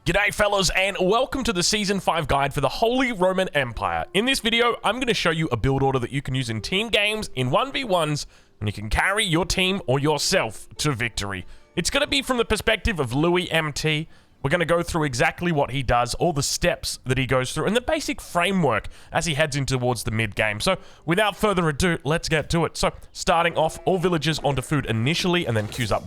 G'day fellas, and welcome to the Season 5 guide for the Holy Roman Empire. In this video, I'm going to show you a build order that you can use in team games, in 1v1s, and you can carry your team or yourself to victory. It's going to be from the perspective of Louis MT. We're going to go through exactly what he does, all the steps that he goes through, and the basic framework as he heads in towards the mid-game. So, without further ado, let's get to it. So, starting off, all villagers onto food initially, and then queues up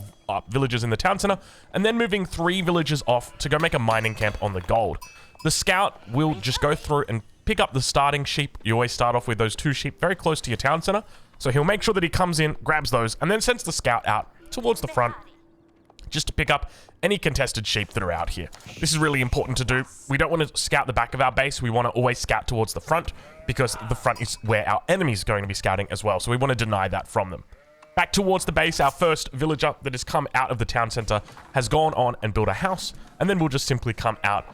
villagers in the town center, and then moving 3 villagers off to go make a mining camp on the gold. The scout will just go through and pick up the starting sheep. You always start off with those 2 sheep very close to your town center. So, he'll make sure that he comes in, grabs those, and then sends the scout out towards the front, just to pick up any contested sheep that are out here. This is really important to do. We don't want to scout the back of our base. We want to always scout towards the front because the front is where our enemies are going to be scouting as well. So we want to deny that from them. Back towards the base, our first villager that has come out of the town center has gone on and built a house, and then we'll just simply come out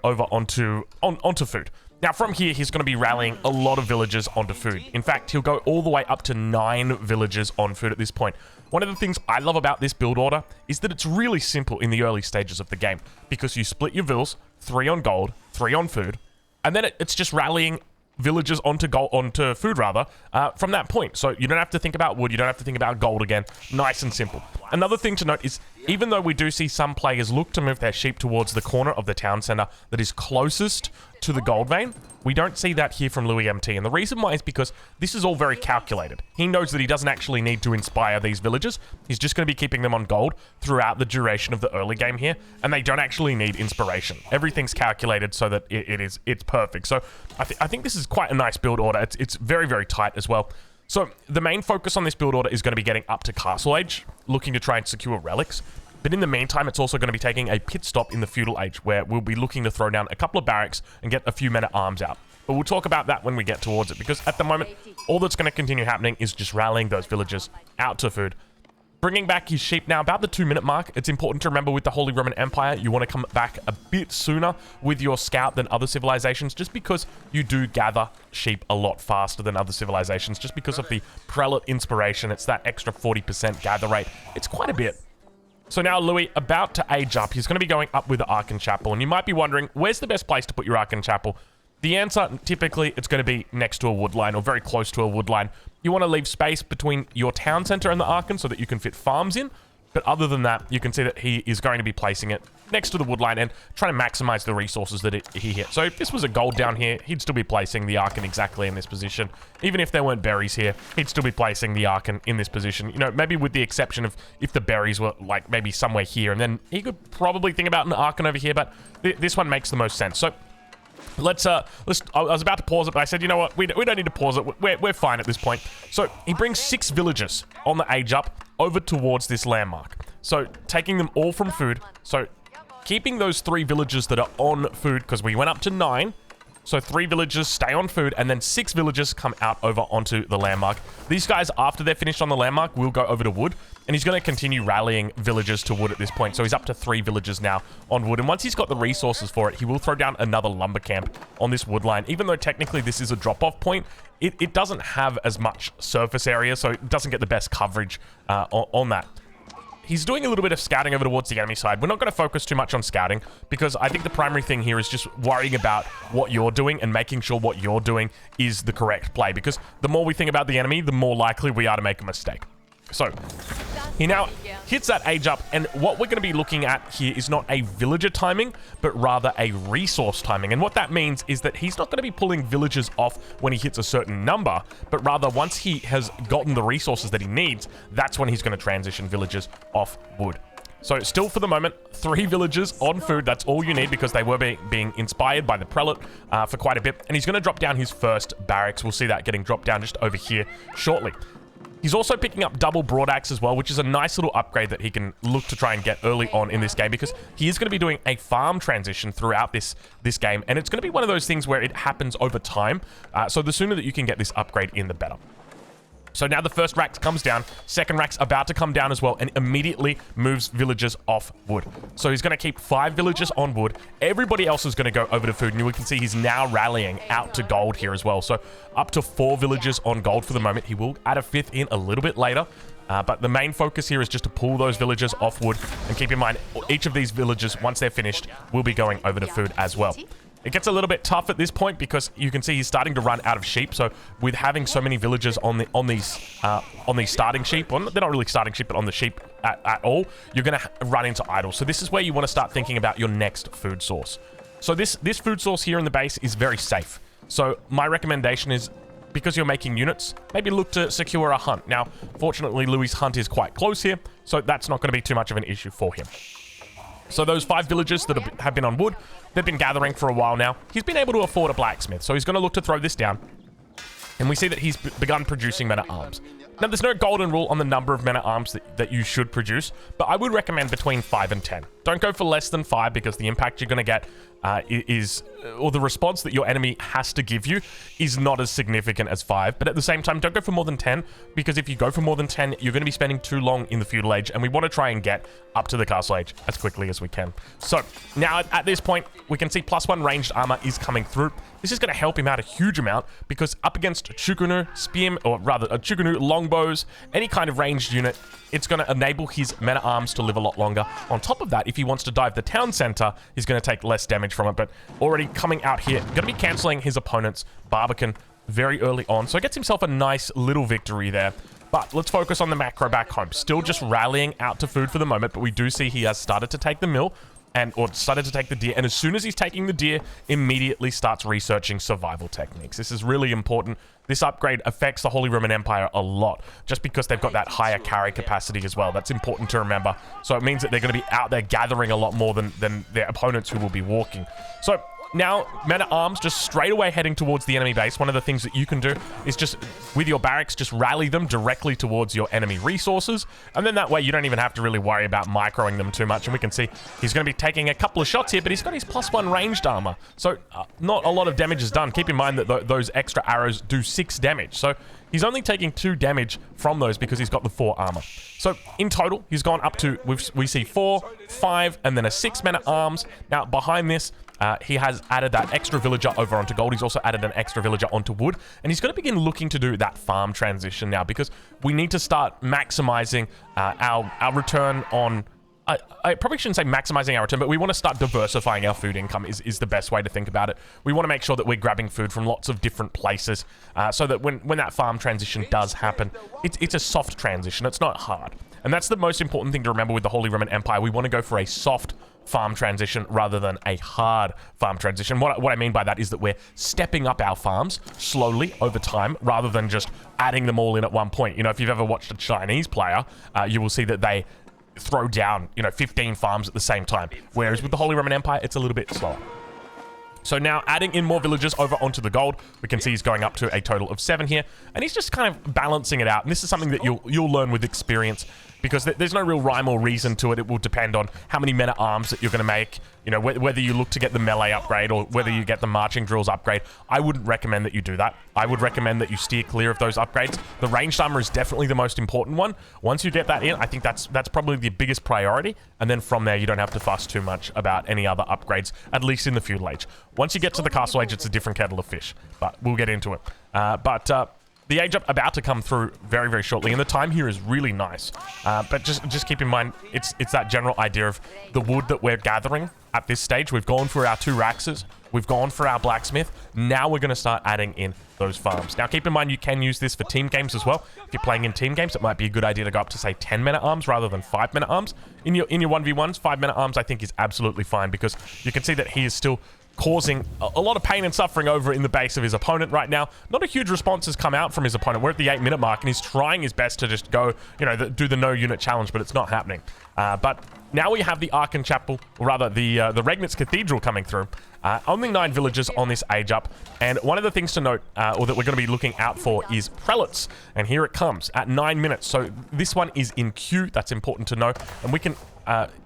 over onto food. Now, from here, he's going to be rallying a lot of villagers onto food. In fact, he'll go all the way up to 9 villagers on food at this point. One of the things I love about this build order is that it's really simple in the early stages of the game, because you split your vills, 3 on gold, 3 on food, and then it's just rallying villagers onto food from that point. So you don't have to think about wood, you don't have to think about gold again. Nice and simple. Another thing to note is, even though we do see some players look to move their sheep towards the corner of the town center that is closest to the gold vein, we don't see that here from Louis MT. And the reason why is because this is all very calculated. He knows that he doesn't actually need to inspire these villagers. He's just going to be keeping them on gold throughout the duration of the early game here, and they don't actually need inspiration. Everything's calculated so that it's perfect. So I think this is quite a nice build order. It's very, very tight as well. So the main focus on this build order is going to be getting up to Castle Age, looking to try and secure relics. But in the meantime, it's also going to be taking a pit stop in the Feudal Age, where we'll be looking to throw down a couple of barracks and get a few men-at-arms out. But we'll talk about that when we get towards it, because at the moment, all that's going to continue happening is just rallying those villagers out to food. Bringing back his sheep now, about the 2-minute mark. It's important to remember with the Holy Roman Empire, you want to come back a bit sooner with your scout than other civilizations, just because you do gather sheep a lot faster than other civilizations, just because of the prelate inspiration. It's that extra 40% gather rate. It's quite a bit. So now Louis, about to age up, he's going to be going up with the Archon Chapel. And you might be wondering, where's the best place to put your Archon Chapel? The answer, typically, it's going to be next to a wood line or very close to a wood line. You want to leave space between your town center and the Archon so that you can fit farms in. But other than that, you can see that he is going to be placing it next to the wood line and trying to maximize the resources that he hit. So if this was a gold down here, he'd still be placing the Archon exactly in this position. Even if there weren't berries here, he'd still be placing the Archon in this position. You know, maybe with the exception of if the berries were like maybe somewhere here, and then he could probably think about an Archon over here, but this one makes the most sense. So let's I was about to pause it, but I said, you know what, we don't need to pause it. We're fine at this point. So he brings 6 villagers on the age up over towards this landmark. So taking them all from food. So keeping those 3 villagers that are on food, because we went up to 9. So 3 villagers stay on food, and then 6 villagers come out over onto the landmark. These guys, after they're finished on the landmark, will go over to wood, and he's going to continue rallying villagers to wood at this point. So he's up to 3 villagers now on wood, and once he's got the resources for it, he will throw down another lumber camp on this wood line. Even though technically this is a drop-off point, it doesn't have as much surface area, so it doesn't get the best coverage on that. He's doing a little bit of scouting over towards the enemy side. We're not going to focus too much on scouting, because I think the primary thing here is just worrying about what you're doing and making sure what you're doing is the correct play, because the more we think about the enemy, the more likely we are to make a mistake. So he now hits that age up, and what we're going to be looking at here is not a villager timing, but rather a resource timing. And what that means is that he's not going to be pulling villagers off when he hits a certain number, but rather once he has gotten the resources that he needs, that's when he's going to transition villagers off wood. So still for the moment, 3 villagers on food. That's all you need, because they were being inspired by the prelate for quite a bit. And he's going to drop down his first barracks. We'll see that getting dropped down just over here shortly. He's also picking up double broadaxe as well, which is a nice little upgrade that he can look to try and get early on in this game, because he is going to be doing a farm transition throughout this game, and it's going to be one of those things where it happens over time. So the sooner that you can get this upgrade in, the better. So now the first rack comes down, second rack's about to come down as well, and immediately moves villagers off wood. So he's going to keep 5 villagers on wood. Everybody else is going to go over to food, and you can see he's now rallying out to gold here as well. So up to 4 villagers on gold for the moment. He will add a 5th in a little bit later. But the main focus here is just to pull those villagers off wood. And keep in mind, each of these villagers, once they're finished, will be going over to food as well. It gets a little bit tough at this point because you can see he's starting to run out of sheep. So with having so many villagers on these starting sheep, well, they're not really starting sheep, but on the sheep at all, you're going to run into idols. So this is where you want to start thinking about your next food source. So this food source here in the base is very safe. So my recommendation is, because you're making units, maybe look to secure a hunt. Now, fortunately, Louis' hunt is quite close here, so that's not going to be too much of an issue for him. So those 5 villagers that have been on wood, they've been gathering for a while now. He's been able to afford a blacksmith, so he's going to look to throw this down. And we see that he's begun producing men-at-arms. Now, there's no golden rule on the number of men-at-arms that you should produce, but I would recommend between 5 and 10. Don't go for less than 5 because the impact you're going to get or the response that your enemy has to give you is not as significant as 5. But at the same time, don't go for more than 10 because if you go for more than 10, you're going to be spending too long in the feudal age, and we want to try and get up to the castle age as quickly as we can. So now at this point, we can see +1 ranged armor is coming through. This is going to help him out a huge amount because up against Chukunu, spear, or rather Chukunu, longbows, any kind of ranged unit, it's going to enable his men-at-arms to live a lot longer. On top of that, if he wants to dive the town center, he's going to take less damage from it. But already coming out here, going to be canceling his opponent's Barbican very early on. So he gets himself a nice little victory there. But let's focus on the macro back home. Still just rallying out to food for the moment, but we do see he has started to take the mill. Or started to take the deer, and as soon as he's taking the deer, immediately starts researching survival techniques. This is really important. This upgrade affects the Holy Roman Empire a lot, just because they've got that higher carry capacity as well. That's important to remember. So it means that they're going to be out there gathering a lot more than their opponents who will be walking. So now, men-at-arms just straight away heading towards the enemy base. One of the things that you can do is just, with your barracks, just rally them directly towards your enemy resources. And then that way, you don't even have to really worry about microing them too much. And we can see he's going to be taking a couple of shots here, but he's got his +1 ranged armor. So not a lot of damage is done. Keep in mind that those extra arrows do 6 damage. So he's only taking 2 damage from those because he's got the 4 armor. So in total, he's gone up to, we see 4, 5, and then a 6 men-at-arms. Now, behind this, he has added that extra villager over onto gold. He's also added an extra villager onto wood. And he's going to begin looking to do that farm transition now because we need to start maximizing our return on... I probably shouldn't say maximizing our return, but we want to start diversifying our food income is the best way to think about it. We want to make sure that we're grabbing food from lots of different places so that when that farm transition does happen, it's a soft transition. It's not hard. And that's the most important thing to remember with the Holy Roman Empire. We want to go for a soft farm transition rather than a hard farm transition. What I mean by that is that we're stepping up our farms slowly over time rather than just adding them all in at one point. You know, if you've ever watched a Chinese player, you will see that they throw down, 15 farms at the same time. Whereas with the Holy Roman Empire, it's a little bit slower. So now adding in more villagers over onto the gold, we can see he's going up to a total of 7 here. And he's just kind of balancing it out. And this is something that you'll learn with experience because there's no real rhyme or reason to it. It will depend on how many men-at-arms that you're going to make, whether you look to get the melee upgrade or whether you get the marching drills upgrade. I wouldn't recommend that you do that. I would recommend that you steer clear of those upgrades. The ranged armor is definitely the most important one. Once you get that in, I think that's probably the biggest priority. And then from there, you don't have to fuss too much about any other upgrades, at least in the feudal age. Once you get to the castle age, it's a different kettle of fish, but we'll get into it. The age up about to come through very, very shortly, and the time here is really nice. But just keep in mind, it's that general idea of the wood that we're gathering at this stage. We've gone for our 2 raxes. We've gone for our blacksmith. Now we're going to start adding in those farms. Now, keep in mind, you can use this for team games as well. If you're playing in team games, it might be a good idea to go up to, say, 10 men-at-arms rather than 5 men-at-arms. In your 1v1s, 5 men-at-arms, I think, is absolutely fine because you can see that he is still causing a lot of pain and suffering over in the base of his opponent right now. Not a huge response has come out from his opponent. We're at the 8-minute mark, and he's trying his best to just go, do the no-unit challenge, but it's not happening. But now we have the Archon Chapel, or rather the Regnitz Cathedral coming through. Only 9 villagers on this age up, and one of the things to note, or that we're going to be looking out for, is prelates. And here it comes at 9 minutes. So this one is in queue. That's important to know, and we can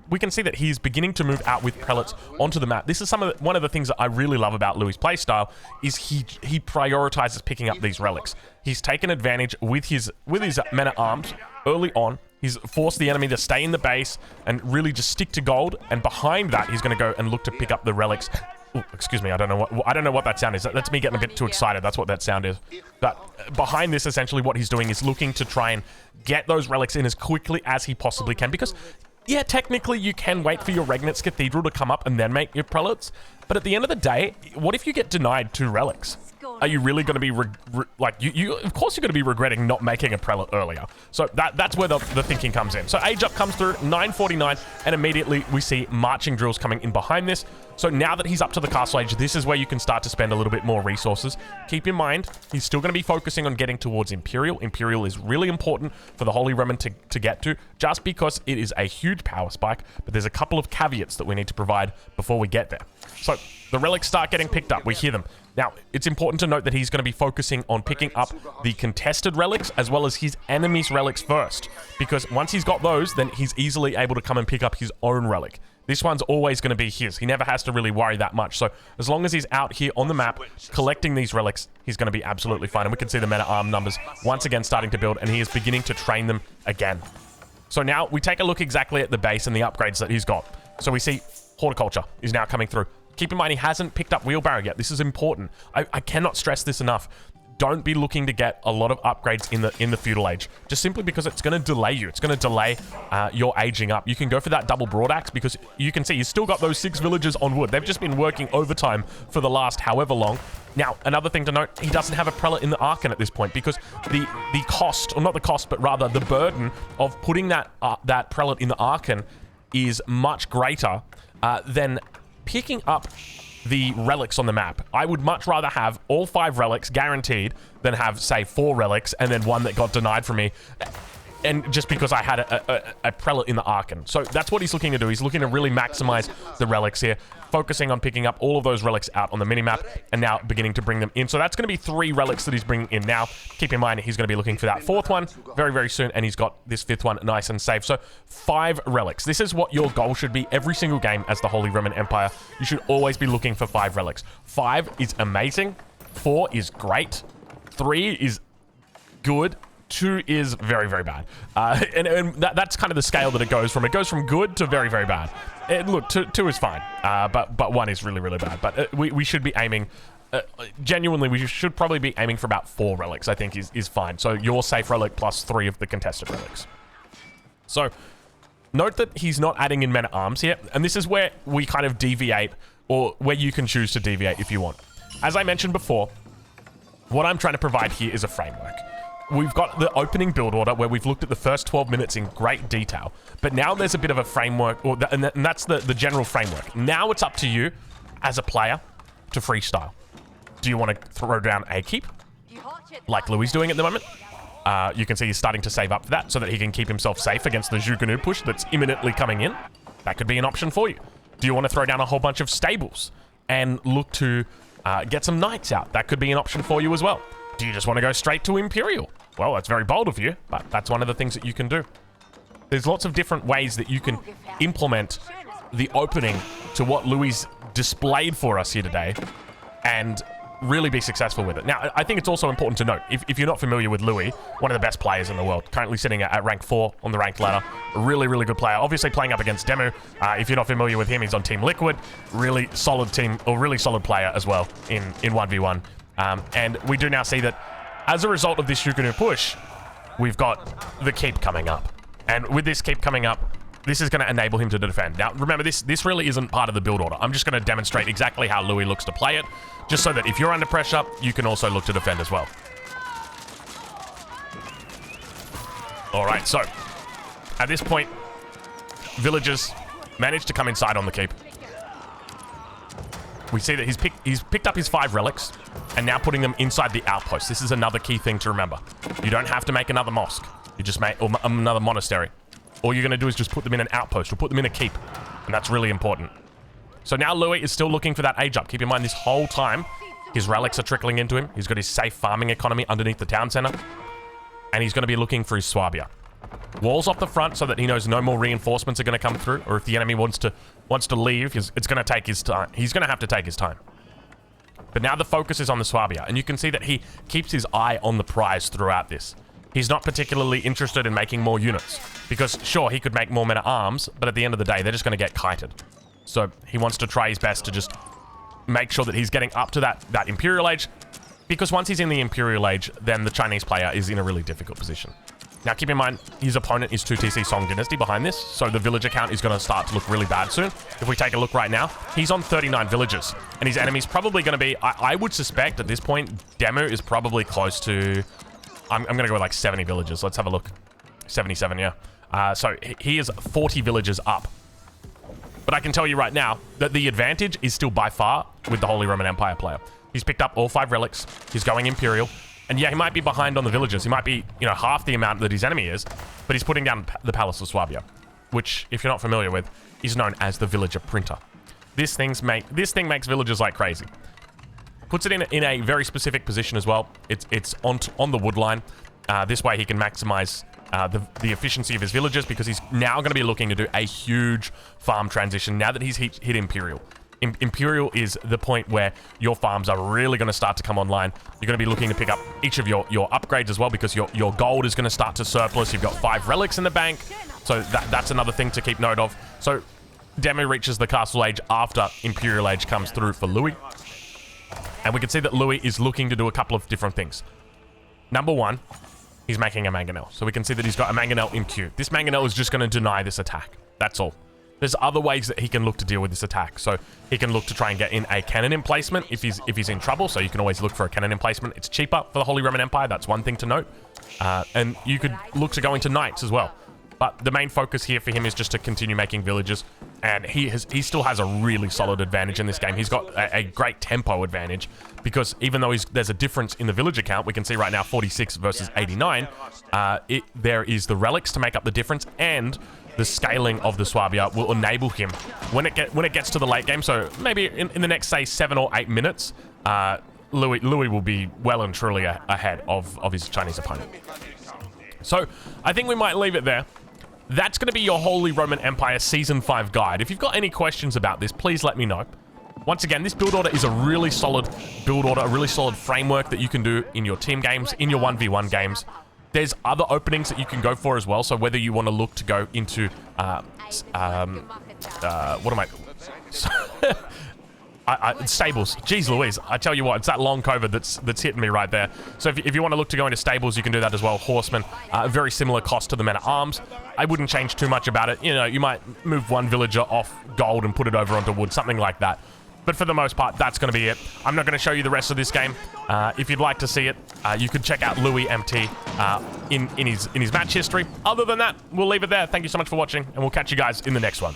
we can see that he's beginning to move out with prelates onto the map. This is one of the things that I really love about Louis' playstyle is he prioritizes picking up these relics. He's taken advantage with his men-at-arms early on. He's forced the enemy to stay in the base and really just stick to gold. And behind that, he's going to go and look to pick up the relics. Ooh, excuse me, I don't know what that sound is. That's me getting a bit too excited. That's what that sound is. But behind this, essentially, what he's doing is looking to try and get those relics in as quickly as he possibly can. Because, yeah, technically, you can wait for your Regnitz Cathedral to come up and then make your prelates. But at the end of the day, what if you get denied 2 relics? Are you really going to be, of course you're going to be regretting not making a prelate earlier. So that's where the thinking comes in. So age up comes through, 949, and immediately we see marching drills coming in behind this. So now that he's up to the castle age, this is where you can start to spend a little bit more resources. Keep in mind, he's still going to be focusing on getting towards Imperial. Imperial is really important for the Holy Roman to get to, just because it is a huge power spike, but there's a couple of caveats that we need to provide before we get there. So the relics start getting picked up. We hear them. Now, it's important to note that he's going to be focusing on picking up the contested relics as well as his enemy's relics first, because once he's got those, then he's easily able to come and pick up his own relic. This one's always going to be his. He never has to really worry that much. So as long as he's out here on the map collecting these relics, he's going to be absolutely fine. And we can see the men-at-arms numbers once again starting to build, and he is beginning to train them again. So now we take a look exactly at the base and the upgrades that he's got. So we see horticulture is now coming through. Keep in mind, he hasn't picked up wheelbarrow yet. This is important. I cannot stress this enough. Don't be looking to get a lot of upgrades in the feudal age, just simply because it's going to delay you. It's going to delay your aging up. You can go for that double broadaxe because you can see he's still got those 6 villagers on wood. They've just been working overtime for the last however long. Now, another thing to note, he doesn't have a prelate in the Archon at this point because the cost, or not the cost, but rather the burden of putting that prelate in the Archon is much greater than picking up the relics on the map. I would much rather have all 5 relics guaranteed than have, say, 4 relics and then one that got denied from me, and just because I had a prelate in the Archon. So that's what he's looking to do. He's looking to really maximize the relics here, focusing on picking up all of those relics out on the minimap and now beginning to bring them in. So that's going to be 3 relics that he's bringing in now. Keep in mind, he's going to be looking for that 4th one very, very soon, and he's got this 5th one nice and safe. So 5 relics. This is what your goal should be every single game as the Holy Roman Empire. You should always be looking for 5 relics. 5 is amazing. 4 is great. 3 is good. 2 is very, very bad. And that's kind of the scale that it goes from. It goes from good to very, very bad. Look, 2 is fine, but 1 is really, really bad. But we should be aiming, genuinely, we should probably be aiming for about 4 relics, I think is fine. So your safe relic plus 3 of the contested relics. So note that he's not adding in men-at-arms here, and this is where we kind of deviate, or where you can choose to deviate if you want. As I mentioned before, what I'm trying to provide here is a framework. We've got the opening build order where we've looked at the first 12 minutes in great detail, but now there's a bit of a framework, and that's the general framework. Now it's up to you as a player to freestyle. Do you want to throw down a keep like Louis is doing at the moment? You can see he's starting to save up for that so that he can keep himself safe against the Zhuge push that's imminently coming in. That could be an option for you. Do you want to throw down a whole bunch of stables and look to get some knights out? That could be an option for you as well. Do you just want to go straight to Imperial? Well, that's very bold of you, but that's one of the things that you can do. There's lots of different ways that you can implement the opening to what Louis displayed for us here today and really be successful with it. Now, I think it's also important to note, if you're not familiar with Louis, one of the best players in the world, currently sitting at rank 4 on the ranked ladder, a really, really good player. Obviously playing up against Demu. If you're not familiar with him, he's on Team Liquid. Really solid team, or really solid player as well in 1v1. And we do now see that as a result of this Zhuge push, we've got the keep coming up. And with this keep coming up, this is going to enable him to defend. Now, remember, this really isn't part of the build order. I'm just going to demonstrate exactly how Louis looks to play it, just so that if you're under pressure, you can also look to defend as well. All right, so at this point, villagers managed to come inside on the keep. We see that he's picked up his 5 relics and now putting them inside the outpost. This is another key thing to remember. You don't have to make another mosque. You just make or another monastery. All you're going to do is just put them in an outpost or put them in a keep. And that's really important. So now Louis is still looking for that age up. Keep in mind, this whole time, his relics are trickling into him. He's got his safe farming economy underneath the town center. And he's going to be looking for his Swabia. walls off the front so that he knows no more reinforcements are going to come through, or if the enemy wants to leave, it's going to take his time. He's going to have to take his time. But now the focus is on the Swabia, and you can see that he keeps his eye on the prize throughout this. He's not particularly interested in making more units, because sure, he could make more men-at-arms, but at the end of the day, they're just going to get kited. So he wants to try his best to just make sure that he's getting up to that Imperial Age, because once he's in the Imperial Age, then the Chinese player is in a really difficult position. Now, keep in mind, his opponent is 2TC Song Dynasty behind this, so the villager count is going to start to look really bad soon. If we take a look right now, he's on 39 villagers, and his enemy's probably going to be, I would suspect at this point, Demu is probably close to, I'm going to go with like 70 villagers. Let's have a look. 77, yeah. So he is 40 villagers up. But I can tell you right now that the advantage is still by far with the Holy Roman Empire player. He's picked up all 5 relics. He's going Imperial. And yeah, he might be behind on the villagers. He might be, you know, half the amount that his enemy is, but he's putting down the Palace of Swabia, which, if you're not familiar with, is known as the villager printer. This thing makes villagers like crazy. Puts it in a very specific position as well. It's on the wood line. This way he can maximize the efficiency of his villagers, because he's now going to be looking to do a huge farm transition now that he's hit Imperial. Imperial is the point where your farms are really going to start to come online. You're going to be looking to pick up each of your upgrades as well, because your gold is going to start to surplus. You've got 5 relics in the bank, so that's another thing to keep note of. So Demu reaches the Castle Age after Imperial Age comes through for Louis. And we can see that Louis is looking to do a couple of different things. Number one, he's making a mangonel. So we can see that he's got a mangonel in queue. This mangonel is just going to deny this attack. That's all. There's other ways that he can look to deal with this attack. So he can look to try and get in a cannon emplacement if he's in trouble. So you can always look for a cannon emplacement. It's cheaper for the Holy Roman Empire. That's one thing to note. And you could look to go into knights as well. But the main focus here for him is just to continue making villages. And he still has a really solid advantage in this game. He's got a great tempo advantage, because even though there's a difference in the villager count, we can see right now 46 versus 89. There is the relics to make up the difference, and the scaling of the Swabia will enable him when it gets to the late game. So maybe in the next, say, 7 or 8 minutes, Louis will be well and truly ahead of his Chinese opponent. So I think we might leave it there. That's going to be your Holy Roman Empire Season 5 guide. If you've got any questions about this, please let me know. Once again, this build order is a really solid build order, a really solid framework that you can do in your team games, in your 1v1 games. There's other openings that you can go for as well. So whether you want to look to go into, stables. Jeez Louise, I tell you what, it's that long COVID that's hitting me right there. So if you want to look to go into stables, you can do that as well. Horsemen, very similar cost to the men-at-arms. I wouldn't change too much about it. You know, you might move one villager off gold and put it over onto wood, something like that. But for the most part, that's going to be it. I'm not going to show you the rest of this game. If you'd like to see it, you could check out Louis MT in his match history. Other than that, we'll leave it there. Thank you so much for watching, and we'll catch you guys in the next one.